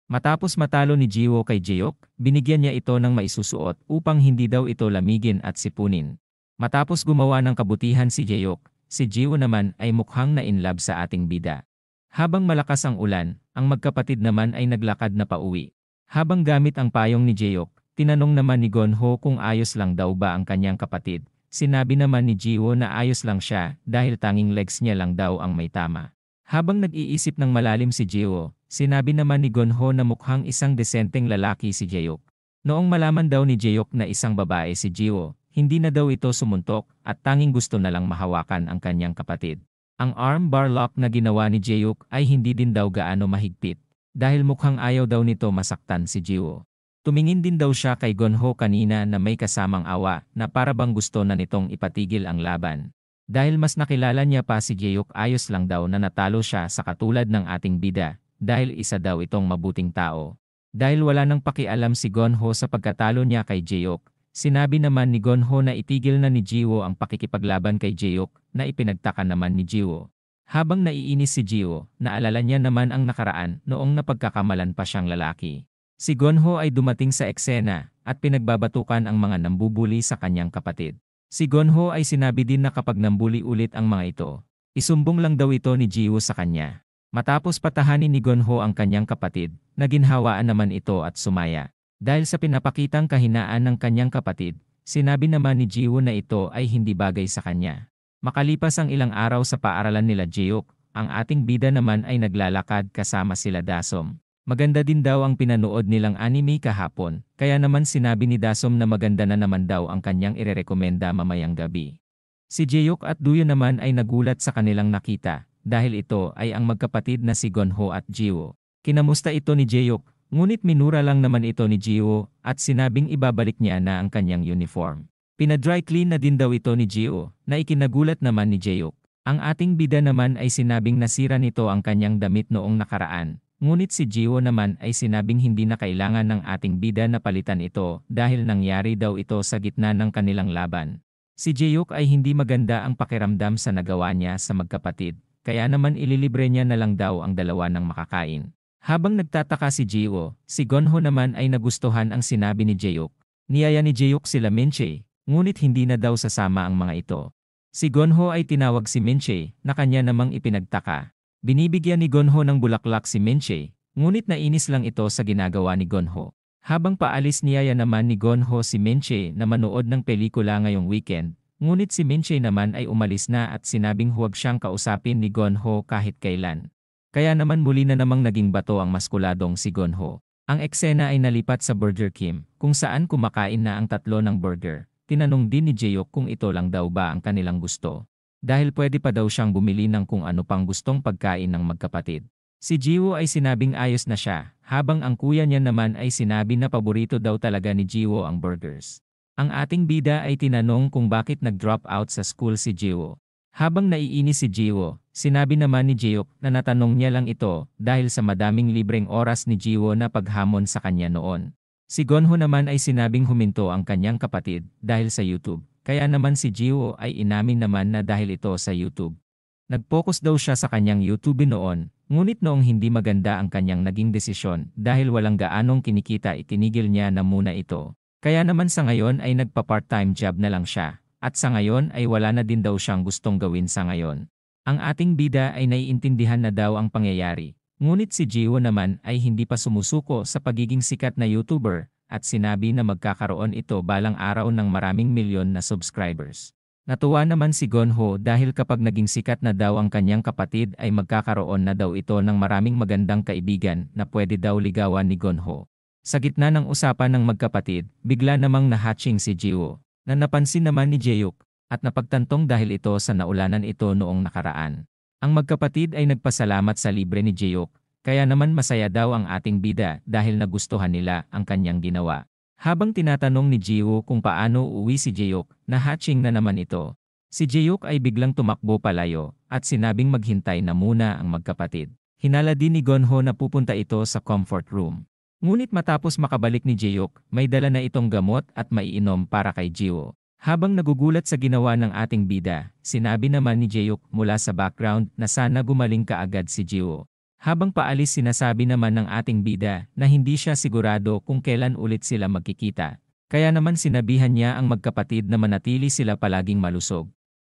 Matapos matalo ni Jiwoo kay Jaehyuk, binigyan niya ito ng maisusuot upang hindi daw ito lamigin at sipunin. Matapos gumawa ng kabutihan si Jaehyuk, si Jiwoo naman ay mukhang na-inlove sa ating bida. Habang malakas ang ulan, ang magkapatid naman ay naglakad na pauwi. Habang gamit ang payong ni Jaehyuk, tinanong naman ni Gonho kung ayos lang daw ba ang kanyang kapatid. Sinabi naman ni Jiwoo na ayos lang siya dahil tanging legs niya lang daw ang may tama. Habang nag-iisip ng malalim si Jiwoo, sinabi naman ni Gonho na mukhang isang desenteng lalaki si Jaehyuk. Noong malaman daw ni Jaehyuk na isang babae si Jiwoo, hindi na daw ito sumuntok at tanging gusto na lang mahawakan ang kanyang kapatid. Ang arm bar lock na ginawa ni Jaehyuk ay hindi din daw gaano mahigpit dahil mukhang ayaw daw nito masaktan si Jiwoo. Tumingin din daw siya kay Gonho kanina na may kasamang awa na para bang gusto na nitong ipatigil ang laban. Dahil mas nakilala niya pa si Jaehyuk, ayos lang daw na natalo siya sa katulad ng ating bida dahil isa daw itong mabuting tao. Dahil wala nang pakialam si Gonho sa pagkatalo niya kay Jaehyuk, sinabi naman ni Gonho na itigil na ni Jiwoo ang pakikipaglaban kay Jaehyuk na ipinagtaka naman ni Jiwoo. Habang naiinis si Jiwoo, naalala niya naman ang nakaraan noong napagkakamalan pa siyang lalaki. Si Gonho ay dumating sa eksena at pinagbabatukan ang mga nambubuli sa kanyang kapatid. Si Gonho ay sinabi din na kapag nambuli ulit ang mga ito, isumbong lang daw ito ni Jiwoo sa kanya. Matapos patahanin ni Gonho ang kanyang kapatid, naginhawaan naman ito at sumaya. Dahil sa pinapakitang kahinaan ng kanyang kapatid, sinabi naman ni Jiwoo na ito ay hindi bagay sa kanya. Makalipas ang ilang araw sa paaralan nila Jaehyuk, ang ating bida naman ay naglalakad kasama sila Dasom. Maganda din daw ang pinanood nilang anime kahapon, kaya naman sinabi ni Dasom na maganda na naman daw ang kanyang irerekomenda mamayang gabi. Si Jaehyuk at Duyo naman ay nagulat sa kanilang nakita, dahil ito ay ang magkapatid na si Gonho at Jiwoo. Kinamusta ito ni Jaehyuk, ngunit minura lang naman ito ni Jiwoo at sinabing ibabalik niya na ang kanyang uniform. Pinadry clean na din daw ito ni Jiwoo, na ikinagulat naman ni Jaehyuk. Ang ating bida naman ay sinabing nasira nito ang kanyang damit noong nakaraan. Ngunit si Jiwoo naman ay sinabing hindi na kailangan ng ating bida na palitan ito dahil nangyari daw ito sa gitna ng kanilang laban. Si Jaehyuk ay hindi maganda ang pakiramdam sa nagawa niya sa magkapatid, kaya naman ililibre niya na lang daw ang dalawa ng makakain. Habang nagtataka si Jiwoo, si Gonho naman ay nagustuhan ang sinabi ni Jaehyuk. Niyaya ni Jaehyuk sila Minche, ngunit hindi na daw sasama ang mga ito. Si Gonho ay tinawag si Minche na kanya namang ipinagtaka. Binibigyan ni Gonho ng bulaklak si Minche, ngunit nainis lang ito sa ginagawa ni Gonho. Habang paalis niyaya naman ni Gonho si Minche na manood ng pelikula ngayong weekend, ngunit si Minche naman ay umalis na at sinabing huwag siyang kausapin ni Gonho kahit kailan. Kaya naman muli na namang naging bato ang maskuladong si Gonho. Ang eksena ay nalipat sa Burger King, kung saan kumakain na ang tatlo ng burger. Tinanong din ni Jaehyuk kung ito lang daw ba ang kanilang gusto. Dahil pwede pa daw siyang bumili ng kung ano pang gustong pagkain ng magkapatid. Si Jiwoo ay sinabing ayos na siya, habang ang kuya niya naman ay sinabi na paborito daw talaga ni Jiwoo ang burgers. Ang ating bida ay tinanong kung bakit nag-drop out sa school si Jiwoo. Habang naiinis si Jiwoo, sinabi naman ni Jaehyuk na natanong niya lang ito dahil sa madaming libreng oras ni Jiwoo na paghamon sa kanya noon. Si Gonho naman ay sinabing huminto ang kanyang kapatid dahil sa YouTube. Kaya naman si Jiwoo ay inamin naman na dahil ito sa YouTube. Nag-focus daw siya sa kanyang YouTube noon, ngunit noong hindi maganda ang kanyang naging desisyon dahil walang gaanong kinikita itinigil niya na muna ito. Kaya naman sa ngayon ay nagpa-part-time job na lang siya, at sa ngayon ay wala na din daw siyang gustong gawin sa ngayon. Ang ating bida ay naiintindihan na daw ang pangyayari, ngunit si Jiwoo naman ay hindi pa sumusuko sa pagiging sikat na YouTuber, at sinabi na magkakaroon ito balang araw ng maraming milyon na subscribers. Natuwa naman si Gonho dahil kapag naging sikat na daw ang kanyang kapatid ay magkakaroon na daw ito ng maraming magandang kaibigan na pwede daw ligawan ni Gonho. Sa gitna ng usapan ng magkapatid, bigla namang nahatching si Jiwoo, na napansin naman ni Jaehyuk, at napagtantong dahil ito sa naulanan ito noong nakaraan. Ang magkapatid ay nagpasalamat sa libre ni Jaehyuk, kaya naman masaya daw ang ating bida dahil nagustuhan nila ang kanyang ginawa. Habang tinatanong ni Jiwoo kung paano uuwi si Jaehyuk, na-hatching na naman ito. Si Jaehyuk ay biglang tumakbo palayo at sinabing maghintay na muna ang magkapatid. Hinala din ni Gonho na pupunta ito sa comfort room. Ngunit matapos makabalik ni Jaehyuk, may dala na itong gamot at maiinom para kay Jiwoo. Habang nagugulat sa ginawa ng ating bida, sinabi naman ni Jaehyuk mula sa background na sana gumaling kaagad si Jiwoo. Habang paalis sinasabi naman ng ating bida na hindi siya sigurado kung kailan ulit sila magkikita. Kaya naman sinabihan niya ang magkapatid na manatili sila palaging malusog.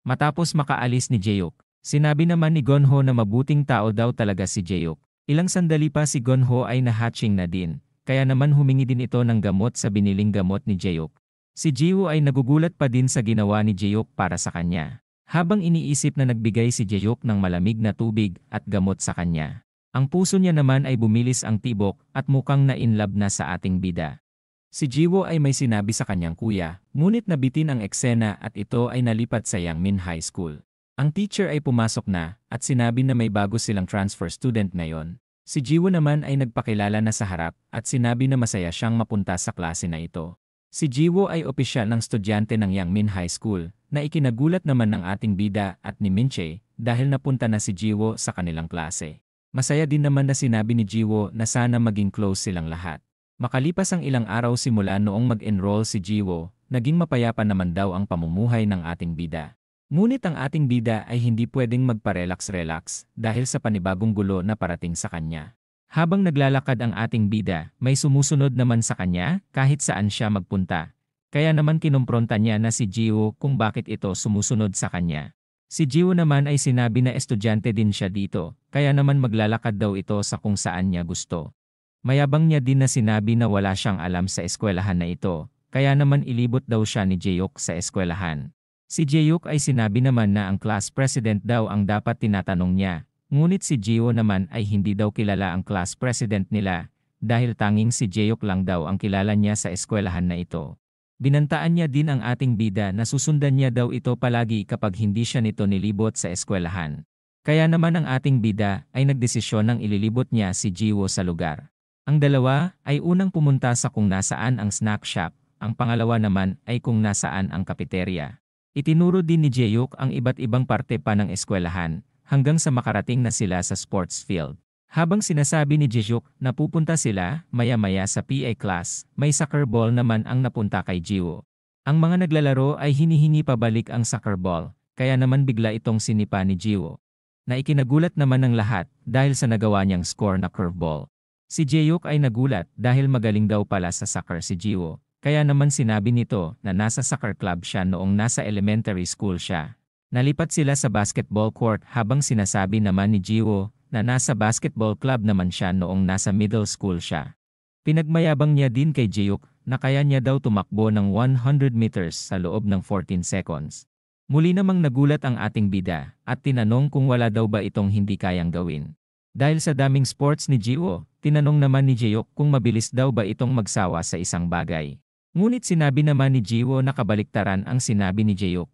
Matapos makaalis ni Jaehyuk, sinabi naman ni Gonho na mabuting tao daw talaga si Jaehyuk. Ilang sandali pa si Gonho ay na-hatching na din, kaya naman humingi din ito ng gamot sa biniling gamot ni Jaehyuk. Si Jiwoo ay nagugulat pa din sa ginawa ni Jaehyuk para sa kanya. Habang iniisip na nagbigay si Jaehyuk ng malamig na tubig at gamot sa kanya. Ang puso niya naman ay bumilis ang tibok at mukhang na-inlove na sa ating bida. Si Jiwoo ay may sinabi sa kanyang kuya, ngunit nabitin ang eksena at ito ay nalipat sa Yangmin High School. Ang teacher ay pumasok na at sinabi na may bago silang transfer student ngayon. Si Jiwoo naman ay nagpakilala na sa harap at sinabi na masaya siyang mapunta sa klase na ito. Si Jiwoo ay opisyal ng estudyante ng Yangmin High School na ikinagulat naman ng ating bida at ni Minchae dahil napunta na si Jiwoo sa kanilang klase. Masaya din naman na sinabi ni Jiwoo na sana maging close silang lahat. Makalipas ang ilang araw simula noong mag-enroll si Jiwoo, naging mapayapa naman daw ang pamumuhay ng ating bida. Ngunit ang ating bida ay hindi pwedeng magpa-relax-relax dahil sa panibagong gulo na parating sa kanya. Habang naglalakad ang ating bida, may sumusunod naman sa kanya kahit saan siya magpunta. Kaya naman kinumpronta niya na si Jiwoo kung bakit ito sumusunod sa kanya. Si Jiwoo naman ay sinabi na estudyante din siya dito, kaya naman maglalakad daw ito sa kung saan niya gusto. Mayabang niya din na sinabi na wala siyang alam sa eskwelahan na ito, kaya naman ilibot daw siya ni Jaehyuk sa eskwelahan. Si Jaehyuk ay sinabi naman na ang class president daw ang dapat tinatanong niya, ngunit si Jiwoo naman ay hindi daw kilala ang class president nila, dahil tanging si Jaehyuk lang daw ang kilala niya sa eskwelahan na ito. Binantaan niya din ang ating bida na susundan niya daw ito palagi kapag hindi siya nito nilibot sa eskwelahan. Kaya naman ang ating bida ay nagdesisyon ng ililibot niya si Jiwoo sa lugar. Ang dalawa ay unang pumunta sa kung nasaan ang snack shop, ang pangalawa naman ay kung nasaan ang cafeteria. Itinuro din ni Jaehyuk ang iba't ibang parte pa ng eskwelahan, hanggang sa makarating na sila sa sports field. Habang sinasabi ni Jaehyuk na pupunta sila maya-maya sa PA class, may soccer ball naman ang napunta kay Jiwoo. Ang mga naglalaro ay hinihingi pabalik ang soccer ball, kaya naman bigla itong sinipa ni Jiwoo. Na ikinagulat naman ng lahat dahil sa nagawa niyang score na curveball. Si Jaehyuk ay nagulat dahil magaling daw pala sa soccer si Jiwoo, kaya naman sinabi nito na nasa soccer club siya noong nasa elementary school siya. Nalipat sila sa basketball court habang sinasabi naman ni Jiwoo na nasa basketball club naman siya noong nasa middle school siya. Pinagmayabang niya din kay Jaehyuk na kaya niya daw tumakbo ng 100 meters sa loob ng 14 seconds. Muli namang nagulat ang ating bida at tinanong kung wala daw ba itong hindi kayang gawin. Dahil sa daming sports ni Jiwoo, tinanong naman ni Jaehyuk kung mabilis daw ba itong magsawa sa isang bagay. Ngunit sinabi naman ni Jiwoo na kabaliktaran ang sinabi ni Jaehyuk.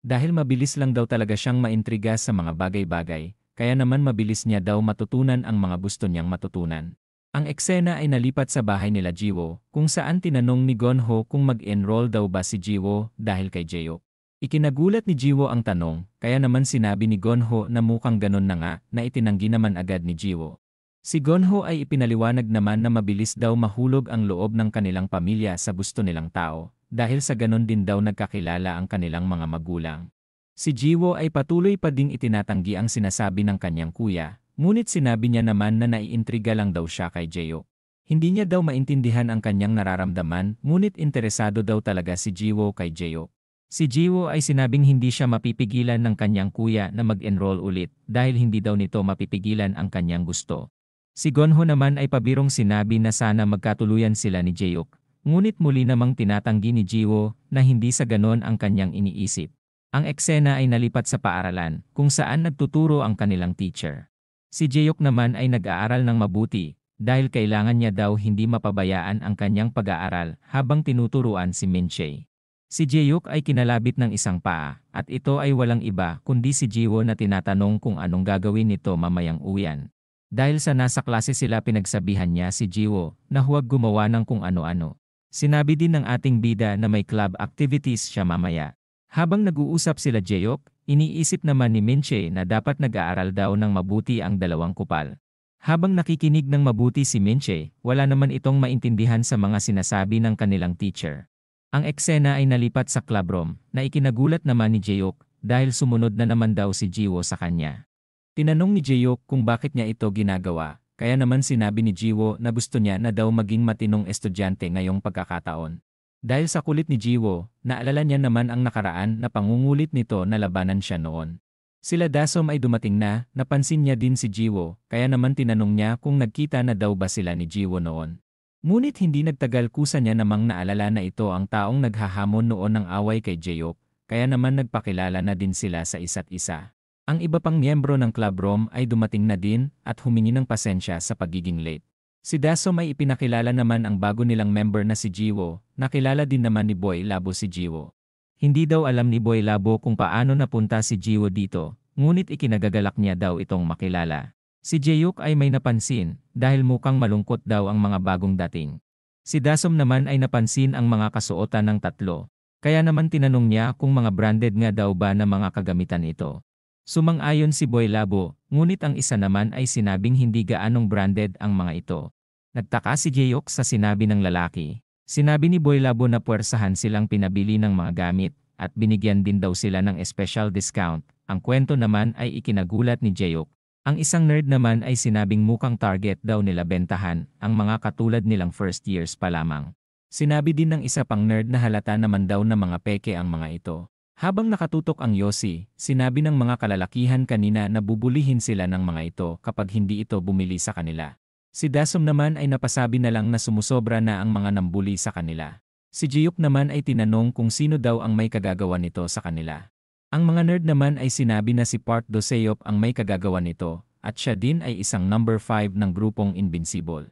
Dahil mabilis lang daw talaga siyang maintriga sa mga bagay-bagay, kaya naman mabilis niya daw matutunan ang mga gusto niyang matutunan. Ang eksena ay nalipat sa bahay nila Jiwoo, kung saan tinanong ni Gonho kung mag-enroll daw ba si Jiwoo dahil kay Jaehyuk. Ikinagulat ni Jiwoo ang tanong, kaya naman sinabi ni Gonho na mukhang ganon na nga na itinanggi naman agad ni Jiwoo. Si Gonho ay ipinaliwanag naman na mabilis daw mahulog ang loob ng kanilang pamilya sa gusto nilang tao, dahil sa ganon din daw nagkakilala ang kanilang mga magulang. Si Jiwoo ay patuloy pa ding itinatanggi ang sinasabi ng kanyang kuya, ngunit sinabi niya naman na naiintriga lang daw siya kay Jaehyuk. Hindi niya daw maintindihan ang kanyang nararamdaman, ngunit interesado daw talaga si Jiwoo kay Jaehyuk. Si Jiwoo ay sinabing hindi siya mapipigilan ng kanyang kuya na mag-enroll ulit dahil hindi daw nito mapipigilan ang kanyang gusto. Si Gonho naman ay pabirong sinabi na sana magkatuluyan sila ni Jaehyuk, ngunit muli namang tinatanggi ni Jiwoo na hindi sa ganon ang kanyang iniisip. Ang eksena ay nalipat sa paaralan kung saan nagtuturo ang kanilang teacher. Si Jaehyuk naman ay nag-aaral ng mabuti dahil kailangan niya daw hindi mapabayaan ang kanyang pag-aaral habang tinuturuan si Minchae. Si Jaehyuk ay kinalabit ng isang paa at ito ay walang iba kundi si Jiwoo na tinatanong kung anong gagawin nito mamayang uwian. Dahil sa nasa klase sila pinagsabihan niya si Jiwoo na huwag gumawa ng kung ano-ano. Sinabi din ng ating bida na may club activities siya mamaya. Habang nag-uusap sila Jaehyuk, iniisip naman ni Minchae na dapat nag-aaral daw ng mabuti ang dalawang kupal. Habang nakikinig ng mabuti si Minchae, wala naman itong maintindihan sa mga sinasabi ng kanilang teacher. Ang eksena ay nalipat sa clubroom na ikinagulat naman ni Jaehyuk dahil sumunod na naman daw si Jiwoo sa kanya. Tinanong ni Jaehyuk kung bakit niya ito ginagawa, kaya naman sinabi ni Jiwoo na gusto niya na daw maging matinong estudyante ngayong pagkakataon. Dahil sa kulit ni Jiwoo, naalala niya naman ang nakaraan na pangungulit nito na labanan siya noon. Sila Dasom ay dumating na, napansin niya din si Jiwoo, kaya naman tinanong niya kung nagkita na daw ba sila ni Jiwoo noon. Ngunit hindi nagtagal kusa niya namang naalala na ito ang taong naghahamon noon ng away kay Jaehyuk, kaya naman nagpakilala na din sila sa isa't isa. Ang iba pang miyembro ng Club Rom ay dumating na din at humingi ng pasensya sa pagiging late. Si Dasom ay ipinakilala naman ang bago nilang member na si Jiwoo, nakilala din naman ni Boy Labo si Jiwoo. Hindi daw alam ni Boy Labo kung paano napunta si Jiwoo dito, ngunit ikinagagalak niya daw itong makilala. Si Jaehyuk ay may napansin, dahil mukhang malungkot daw ang mga bagong dating. Si Dasom naman ay napansin ang mga kasuotan ng tatlo, kaya naman tinanong niya kung mga branded nga daw ba na mga kagamitan ito. Sumang-ayon si Boy Labo, ngunit ang isa naman ay sinabing hindi gaanong branded ang mga ito. Nagtaka si Jaehyuk sa sinabi ng lalaki. Sinabi ni Boy Labo na puwersahan silang pinabili ng mga gamit, at binigyan din daw sila ng special discount. Ang kwento naman ay ikinagulat ni Jaehyuk. Ang isang nerd naman ay sinabing mukhang target daw nila bentahan, ang mga katulad nilang first years pa lamang. Sinabi din ng isa pang nerd na halata naman daw na mga peke ang mga ito. Habang nakatutok ang Yossi, sinabi ng mga kalalakihan kanina na bubulihin sila ng mga ito kapag hindi ito bumili sa kanila. Si Dasom naman ay napasabi na lang na sumusobra na ang mga nambuli sa kanila. Si Jaehyuk naman ay tinanong kung sino daw ang may kagagawa nito sa kanila. Ang mga nerd naman ay sinabi na si Park Do-seop ang may kagagawa nito, at siya din ay isang number 5 ng grupong Invincible.